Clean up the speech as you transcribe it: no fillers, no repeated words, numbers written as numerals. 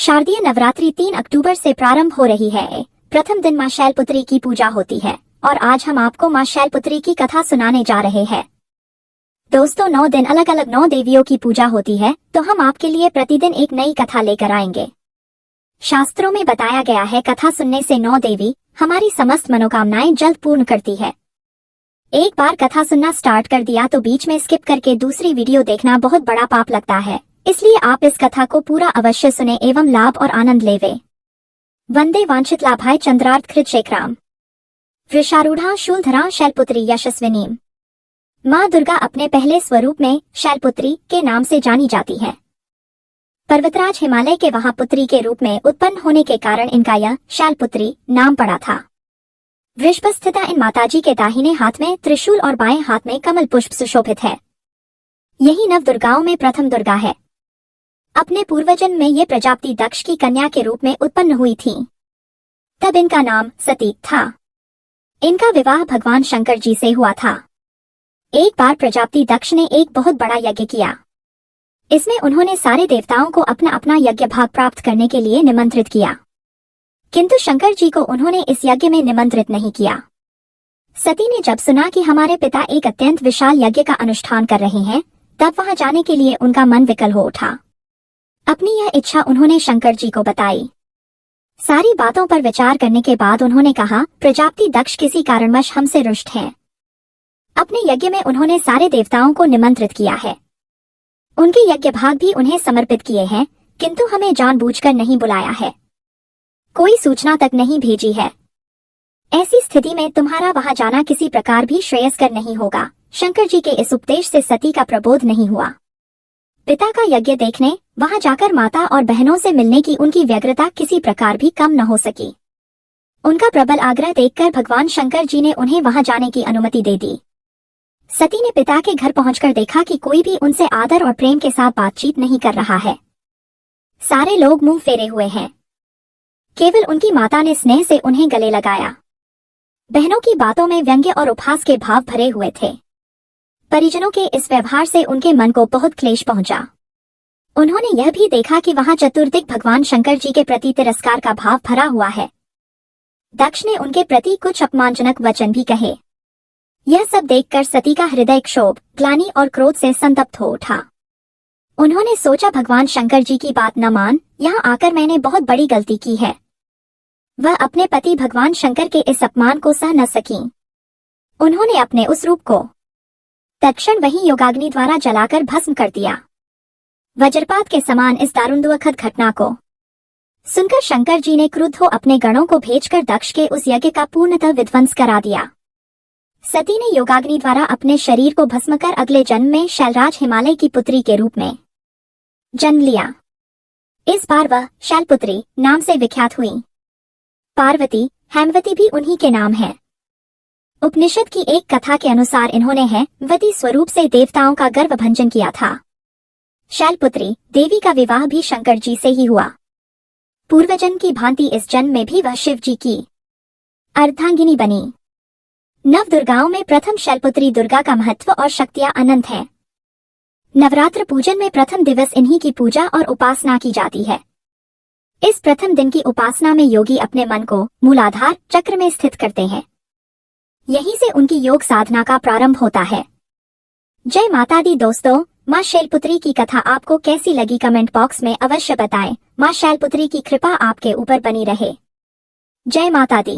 शारदीय नवरात्रि 3 अक्टूबर से प्रारंभ हो रही है। प्रथम दिन मां शैलपुत्री की पूजा होती है और आज हम आपको मां शैलपुत्री की कथा सुनाने जा रहे हैं। दोस्तों, 9 दिन अलग अलग 9 देवियों की पूजा होती है, तो हम आपके लिए प्रतिदिन एक नई कथा लेकर आएंगे। शास्त्रों में बताया गया है, कथा सुनने से 9 देवी हमारी समस्त मनोकामनाएं जल्द पूर्ण करती है। एक बार कथा सुनना स्टार्ट कर दिया तो बीच में स्किप करके दूसरी वीडियो देखना बहुत बड़ा पाप लगता है, इसलिए आप इस कथा को पूरा अवश्य सुने एवं लाभ और आनंद लेवे। वंदे वांछित लाभाय चंद्रार्थ कृत शेखराम वृषारूढ़ा शूलधरा शैलपुत्री यशस्विनीम। माँ दुर्गा अपने पहले स्वरूप में शैलपुत्री के नाम से जानी जाती है। पर्वतराज हिमालय के वहां पुत्री के रूप में उत्पन्न होने के कारण इनका यह शैलपुत्री नाम पड़ा था। वृषभ स्थिता इन माताजी के दाहिने हाथ में त्रिशूल और बाएं हाथ में कमल पुष्प सुशोभित है। यही नव दुर्गाओं में प्रथम दुर्गा है। अपने पूर्वजन्म में ये प्रजापति दक्ष की कन्या के रूप में उत्पन्न हुई थी। तब इनका नाम सती था। इनका विवाह भगवान शंकर जी से हुआ था। एक बार प्रजापति दक्ष ने एक बहुत बड़ा यज्ञ किया। इसमें उन्होंने सारे देवताओं को अपना अपना यज्ञ भाग प्राप्त करने के लिए निमंत्रित किया, किंतु शंकर जी को उन्होंने इस यज्ञ में निमंत्रित नहीं किया। सती ने जब सुना कि हमारे पिता एक अत्यंत विशाल यज्ञ का अनुष्ठान कर रहे हैं, तब वहां जाने के लिए उनका मन विकल हो उठा। अपनी यह इच्छा उन्होंने शंकर जी को बताई। सारी बातों पर विचार करने के बाद उन्होंने कहा, प्रजापति दक्ष किसी कारणवश हमसे रुष्ट हैं। अपने यज्ञ में उन्होंने सारे देवताओं को निमंत्रित किया है। उनके यज्ञ भाग भी उन्हें समर्पित किए हैं, किंतु हमें जानबूझकर नहीं बुलाया है, कोई सूचना तक नहीं भेजी है। ऐसी स्थिति में तुम्हारा वहां जाना किसी प्रकार भी श्रेयस्कर नहीं होगा। शंकर जी के इस उपदेश से सती का प्रबोध नहीं हुआ। पिता का यज्ञ देखने वहां जाकर माता और बहनों से मिलने की उनकी व्यग्रता किसी प्रकार भी कम न हो सकी। उनका प्रबल आग्रह देखकर भगवान शंकर जी ने उन्हें वहां जाने की अनुमति दे दी। सती ने पिता के घर पहुंचकर देखा कि कोई भी उनसे आदर और प्रेम के साथ बातचीत नहीं कर रहा है। सारे लोग मुंह फेरे हुए हैं। केवल उनकी माता ने स्नेह से उन्हें गले लगाया। बहनों की बातों में व्यंग्य और उपहास के भाव भरे हुए थे। परिजनों के इस व्यवहार से उनके मन को बहुत क्लेश पहुंचा। उन्होंने यह भी देखा कि वहां चतुर्दिक भगवान शंकर जी के प्रति तिरस्कार का भाव भरा हुआ है। दक्ष ने उनके प्रति कुछ अपमानजनक वचन भी कहे। यह सब देखकर सती का हृदय क्षोभ, ग्लानि और क्रोध से संतप्त हो उठा। उन्होंने सोचा, भगवान शंकर जी की बात न मान, यहाँ आकर मैंने बहुत बड़ी गलती की है। वह अपने पति भगवान शंकर के इस अपमान को सह न सकी। उन्होंने अपने उस रूप को तत्क्षण वही योगाग्नि द्वारा जलाकर भस्म कर दिया। वज्रपात के समान इस दारुण दुखद घटना को सुनकर शंकर जी ने क्रुद्ध हो अपने गणों को भेजकर दक्ष के उस यज्ञ का पूर्णतः विध्वंस करा दिया। सती ने योगाग्नि द्वारा अपने शरीर को भस्म कर अगले जन्म में शैलराज हिमालय की पुत्री के रूप में जन्म लिया। इस बार वह शैलपुत्री नाम से विख्यात हुई। पार्वती, हेमवती भी उन्हीं के नाम है। उपनिषद की एक कथा के अनुसार इन्होंने हेमवती स्वरूप से देवताओं का गर्व भंजन किया था। शैलपुत्री देवी का विवाह भी शंकर जी से ही हुआ। पूर्वजन्म की भांति इस जन्म में भी वह शिव जी की अर्धांगिनी बनी। नव दुर्गाओं में प्रथम शैलपुत्री दुर्गा का महत्व और शक्तियां अनंत है। नवरात्र पूजन में प्रथम दिवस इन्हीं की पूजा और उपासना की जाती है। इस प्रथम दिन की उपासना में योगी अपने मन को मूलाधार चक्र में स्थित करते हैं। यहीं से उनकी योग साधना का प्रारंभ होता है। जय माता दी। दोस्तों, मां शैलपुत्री की कथा आपको कैसी लगी कमेंट बॉक्स में अवश्य बताएं। मां शैलपुत्री की कृपा आपके ऊपर बनी रहे। जय माता दी।